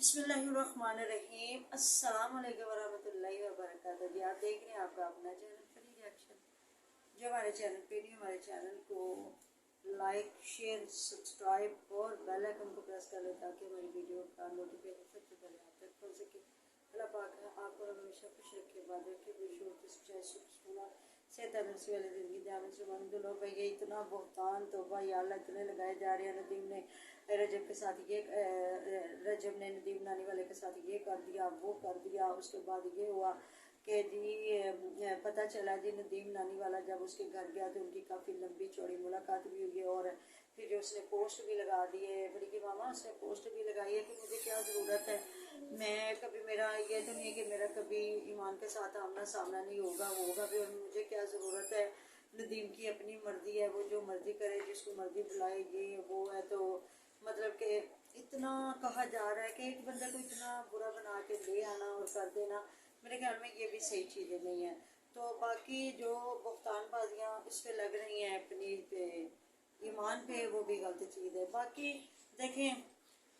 बिस्मिल्लाहिर्रहमानिर्रहीम। अस्सलाम वालेकुम वरहमतुल्लाहि वबरकातुहू। जी आप देख रहे हैं आपका अपना चैनल फनी रिएक्शन। जो हमारे चैनल पे नहीं, हमारे चैनल को लाइक शेयर सब्सक्राइब और बेल आइकन को प्रेस कर लें ताकि हमारी वीडियो का नोटिफिकेशन सबसे पहले आप तक पहुँच सके। अल्लाह पाक आपको हमेशा खुश रखे, बाद रखे, सेहत तंदुरुस्ती वाली ज़िंदगी जान से मंद लो। भाई ये इतना बहुतान तौबा या अल्लाह इतने लगाए जा रहे हैं। नदीम ने रजब के साथ ये रजब ने नदीम नानी वाले के साथ ये कर दिया, वो कर दिया। उसके बाद ये हुआ कि जी पता चला जी नदीम नानी वाला जब उसके घर गया तो उनकी काफ़ी लंबी चौड़ी मुलाकात भी हुई है। और फिर जो उसने पोस्ट भी लगा दी है, बड़ी की मामा उसने पोस्ट भी लगाई है कि मुझे क्या ज़रूरत है, मैं कभी, मेरा ये तो नहीं है कि मेरा कभी ईमान के साथ आमना सामना नहीं होगा, वो होगा भी, और मुझे क्या ज़रूरत है। नदीम की अपनी मर्जी है, वो जो मर्जी करे, जिसको मर्जी बुलाए, ये वो है। तो मतलब कि इतना कहा जा रहा है कि एक बंदे को इतना बुरा बना के ले आना और कर देना, मेरे ख्याल में ये भी सही चीज़ें नहीं है। तो बाकी जो भुगतानबाजियाँ इस पर लग रही हैं अपनी पे ईमान पे, वो भी गलत चीज़ है। बाकी देखें,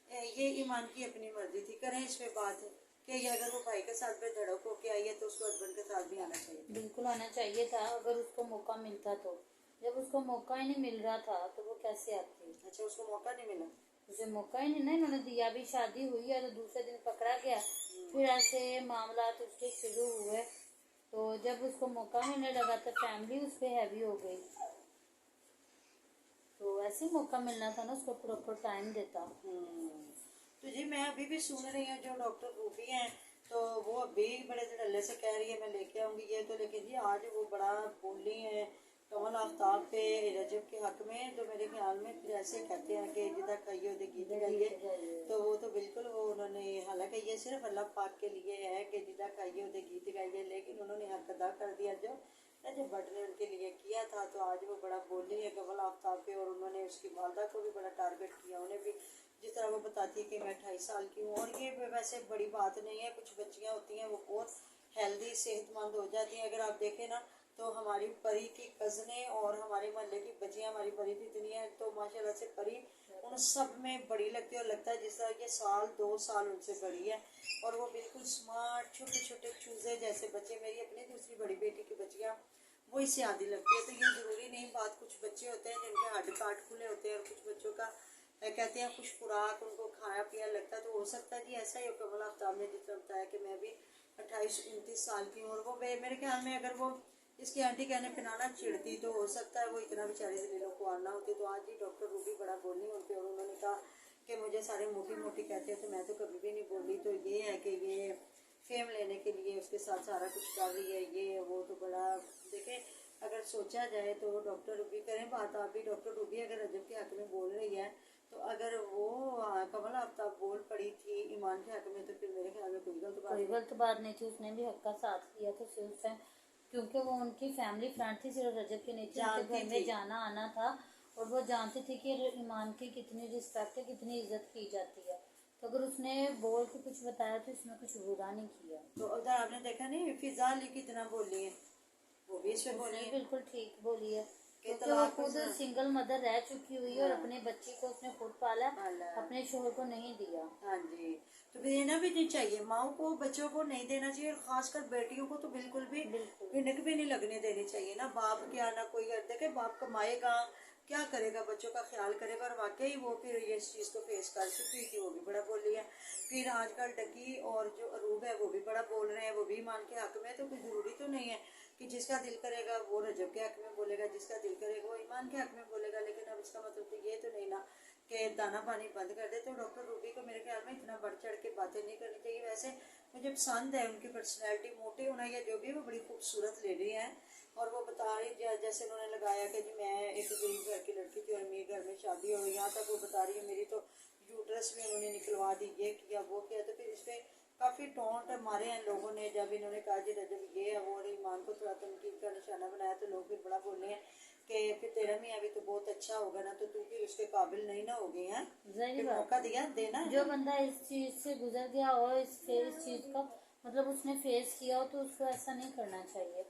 ये ईमान की अपनी मर्जी थी, करें इस पे बात कि ये अगर वो भाई के साथ पे धड़क होके आई है तो उसको हस्बैंड के साथ भी आना चाहिए। बिल्कुल आना चाहिए था, अगर उसको मौका मिलता तो। जब उसको मौका ही नहीं मिल रहा था तो वो कैसे आती। अच्छा, उसको मौका नहीं मिला, उसे मौका ही नहीं ना इन्होंने दिया। भी शादी हुई है तो दूसरे दिन पकड़ा गया, फिर ऐसे मामला उसके शुरू हुए। तो जब उसको मौका मिलने लगा तो फैमिली उस पर हैवी हो गई। तो ऐसे मौका मिलना था ना, उसको प्रॉपर टाइम देता। तो जी मैं अभी भी सुन रही हूँ जो डॉक्टर रूबी हैं, तो वो अभी बड़े धड़ल्ले से कह रही है मैं लेके आऊँगी ये तो। लेकिन जी आज वो बड़ा बोली है कमल आफ्ताब पे रजब के हक में। तो मेरे ख्याल में फिर ऐसे कहते हैं कि जिदा खाइए उधर गीत गाइए, तो वो तो बिल्कुल वो उन्होंने, हालांकि ये सिर्फ अल्लाह पाक के लिए है कि जिदा खाइए उधर गीत गाइए, लेकिन उन्होंने हक अदा कर दिया जो रजब भट्ट ने उनके लिए किया था। तो आज वो बड़ा बोली है कमल आफ्ताब पे, और उन्होंने उसकी वालदा को भी बड़ा टारगेट किया। उन्हें भी, जिस तरह वो बताती है कि मैं 28 साल की हूँ, और ये वैसे बड़ी बात नहीं है। कुछ बच्चियाँ होती हैं वो बहुत हेल्दी सेहतमंद हो जाती हैं। अगर आप देखें ना तो हमारी परी की कज़नें और हमारे मोहल्ले की बच्चियाँ, हमारी परी भी इतनी है तो माशाल्लाह से परी उन सब में बड़ी लगती है, और लगता है जिस तरह ये 1-2 साल उनसे बड़ी है। और वो बिल्कुल स्मार्ट छोटे छोटे चूज़े जैसे बच्चे, मेरी अपनी दूसरी बड़ी बेटी की बच्चियाँ वो इससे आदि लगती है। तो ये ज़रूरी नहीं बात, कुछ बच्चे होते हैं जिनके हड्ड काट खुले होते हैं, और कुछ बच्चों का कहते हैं खुश खुराक, उनको खाया पिया लगता है। तो हो सकता है जी ऐसा ही हो। कमल आफ्ताब ने जितना बताया कि मैं भी 28-29 साल की हूँ, और वो मेरे ख्याल में अगर वो इसकी आंटी कहने पिनाना चिढ़ती तो हो सकता है वो इतना बेचारी जलीलों को आना होती। तो आज ही डॉक्टर रूबी बड़ा बोली उन पर, और उन्होंने कहा कि मुझे सारे मोटी मोटी कहते हैं, तो मैं तो कभी भी नहीं बोली। तो ये है कि ये फेम लेने के लिए उसके साथ सारा कुछ कर रही है, ये वो। तो बड़ा देखें, अगर सोचा जाए तो डॉक्टर रूबी करें बात। आप भी डॉक्टर रूबी अगर रजब के हक में बोल रही है, तो अगर वो कमल आफ्ताब बोल पड़ी थी ईमान के हक में, तो फिर मेरे ख्याल में कोई गलत बात नहीं थी। उसने भी हक का साथ दिया था सिर्फ, क्योंकि वो उनकी फैमिली फ्रेंड थी। सिर्फ रजब के नहीं थी, उनके घर में जाना आना था, और वो जानती थी कि ईमान की कितनी रिस्पेक्ट है, कितनी इज्जत की जाती है। तो अगर उसने बोल के कुछ बताया तो इसमें कुछ बुरा नहीं किया। तो उधर आपने देखा नहीं फिजा अली कितना बोली है, वो भी इसमें बोली है, बिल्कुल ठीक बोली है, क्योंकि वो खुद सिंगल मदर रह चुकी हुई है। और अपने बच्चे को उसने खुद पाला, अपने शोहर को नहीं दिया। हाँ जी, तो देना भी नहीं चाहिए, माओ को बच्चों को नहीं देना चाहिए, और खासकर बेटियों को तो बिल्कुल भी भिनक भी नहीं लगने देनी चाहिए ना। बाप क्या ना कोई देखे, बाप कमाएगा क्या करेगा, बच्चों का ख्याल करेगा। और वाकई वो फिर ये इस चीज़ को फेस कर चुकी थी, वो भी बड़ा बोली है। फिर आजकल डकी और जो अरूब है वो भी बड़ा बोल रहे हैं, वो भी ईमान के हक में। तो कोई ज़रूरी तो नहीं है कि जिसका दिल करेगा वो रजब के हक में बोलेगा, जिसका दिल करेगा वो ईमान के हक में बोलेगा। लेकिन अब इसका मतलब तो ये तो नहीं ना कि दाना पानी बंद कर दे। तो डॉक्टर रूबी को मेरे ख्याल में इतना बढ़ चढ़ के बातें नहीं करनी चाहिए। वैसे मुझे पसंद है उनकी पर्सनैलिटी, मोटे होना या जो भी, वो बड़ी खूबसूरत लेडी हैं। और वो बता रही, जैसे उन्होंने लगाया कि जी मैं एक गरीब घर की लड़की थी और अमीर घर में शादी हो गई, यहाँ तक वो बता रही है मेरी तो यूट्रस भी उन्होंने निकलवा दी, ये किया वो किया। तो फिर इस पर काफ़ी टोंट मारे हैं लोगों ने, जब इन्होंने कहा जी रजब ये है वो, और ईमान को थोड़ा तनकीद का निशाना बनाया। तो लोग फिर बड़ा बोले हैं कि फिर तेरा मियाँ भी तो बहुत अच्छा होगा ना, तो तू फिर उसके काबिल नहीं ना हो गई है, मौका दिया देना। जो बंदा इस चीज से गुजर गया हो, इस चीज का मतलब उसने फेस किया हो, तो उसको ऐसा नहीं करना चाहिए।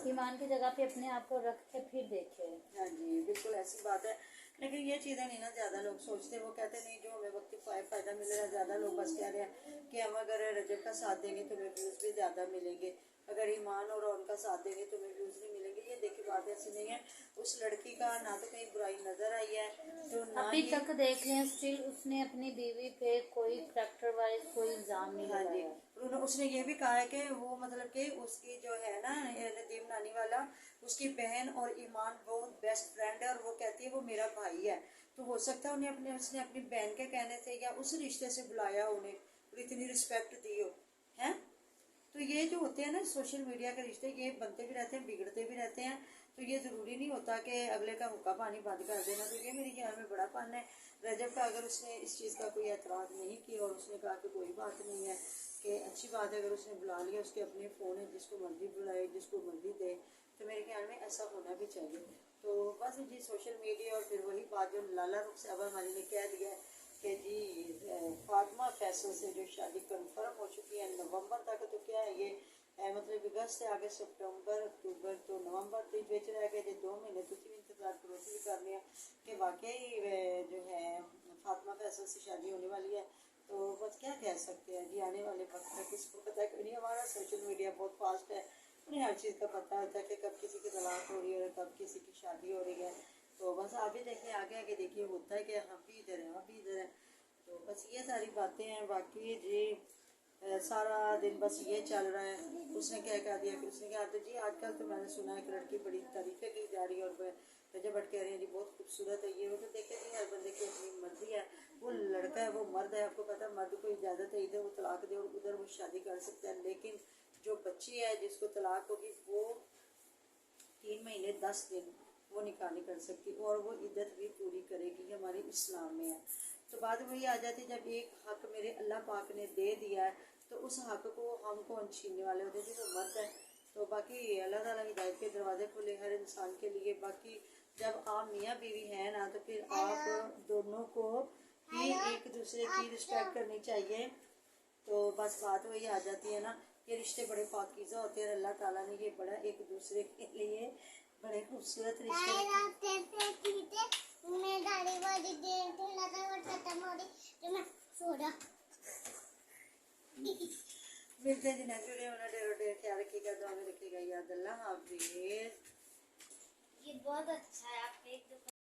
ईमान की जगह पे अपने आप को रख के फिर देखे। हाँ जी, बिल्कुल ऐसी बात है लेकिन ये चीज़ें नहीं ना ज़्यादा लोग सोचते, वो कहते नहीं जो हमें वक्त फ़ायदा मिल रहा है। ज़्यादा लोग बस कह रहे हैं कि हम अगर रजब का साथ देंगे तो हमें व्यूज़ भी ज़्यादा मिलेंगे, अगर ईमान और उनका साथ देंगे तो हमें व्यूज़ नहीं मिलेंगे। ये देखिए बात ऐसी नहीं है। उस लड़की का ना तो कहीं बुराई नज़र आई है, तो ना अभी ही तक देख लें स्टिल उसने अपनी बीवी पे कोई करेक्टर वाइज कोई इल्जाम नहीं हाँ जी। लगाया। उसने ये भी कहा है कि वो मतलब कि उसकी जो है ना नदीम नानी वाला, उसकी बहन और ईमान बहुत बेस्ट फ्रेंड है और वो कहती है वो मेरा भाई है। तो हो सकता है उसने अपनी बहन के कहने से या उस रिश्ते से बुलाया उन्हें और इतनी रिस्पेक्ट दी हो है। तो ये जो होते हैं ना सोशल मीडिया के रिश्ते, ये बनते भी रहते हैं बिगड़ते भी रहते हैं। तो ये ज़रूरी नहीं होता कि अगले का हुक्का पानी बंद कर देना। तो ये मेरे ख्याल में बड़ा फन है रजब का। अगर उसने इस चीज़ का कोई एतराज़ नहीं किया और उसने कहा कि कोई बात नहीं है, कि अच्छी बात है, अगर उसने बुला लिया, उसके अपने फ़ोन है, जिसको मर्जी बुलाए जिसको मर्जी दे, तो मेरे ख्याल में ऐसा होना भी चाहिए। तो बस जी सोशल मीडिया और फिर वही बात जो लाला रुखसाना हमारी ने कह दिया है कि जी फातिमा फैसल से जो शादी कंफर्म हो चुकी है नवंबर तक। तो क्या है ये मतलब अगस्त से आगे सितंबर अक्टूबर तो नवंबर तक बेच रहा है कि 2 महीने तुम भी इंतजार करो भी कर लिया कि वाकई जो है फातिमा फैसल से शादी होने वाली है। तो बस क्या कह सकते हैं जी, आने वाले वक्त में किसको पता है नहीं। हमारा सोशल मीडिया बहुत फास्ट है, उन्हें हर चीज़ का पता होता है कि कब किसी की तलाक हो रही है और कब किसी की शादी हो रही है। तो बस आप भी देखिए आगे आगे देखिए होता है कि हम भी इधर हैं हम भी इधर हैं। तो बस ये सारी बातें हैं। बाकी जी सारा दिन बस ये चल रहा है। उसने क्या कह दिया, फिर उसने कहा तो जी आजकल तो मैंने सुना है कि लड़की बड़ी तारीफें की जा रही है और रजब भट्ट कह रही है जी बहुत खूबसूरत है ये वो। तो देखे जी हर बंदे की अपनी मर्जी है, वो लड़का है वो मर्द है। आपको पता है मर्द को इजाज़त है इधर वो तलाक दे और उधर वो शादी कर सकता है। लेकिन जो बच्ची है जिसको तलाक होगी वो 3 महीने 10 दिन वो निकाह नहीं कर सकती और वो इद्दत भी पूरी करेगी, हमारे इस्लाम में है। तो बात वही आ जाती है जब एक हक मेरे अल्लाह पाक ने दे दिया है तो उस हक को हम कौन छीनने वाले होते हैं, जो मर्द है। तो बाकी अल्लाह ताला हिदायत के दरवाजे खुले हर इंसान के लिए। बाकी जब आप मियाँ बीवी हैं ना तो फिर आप दोनों को ही एक दूसरे की रिस्पेक्ट करनी चाहिए। तो बस बात वही आ जाती है ना, ये रिश्ते बड़े पाकीज़ा होते हैं। अल्लाह ताला ने ये बड़ा एक दूसरे के लिए बड़े खूबसूरत मिलते हैं जी नेक्स्ट वीडियो में। ढेर ख्याल रखिएगा, दुआ में रखिएगा याद। अल्लाह हाफिज़। ये बहुत अच्छा है आप एक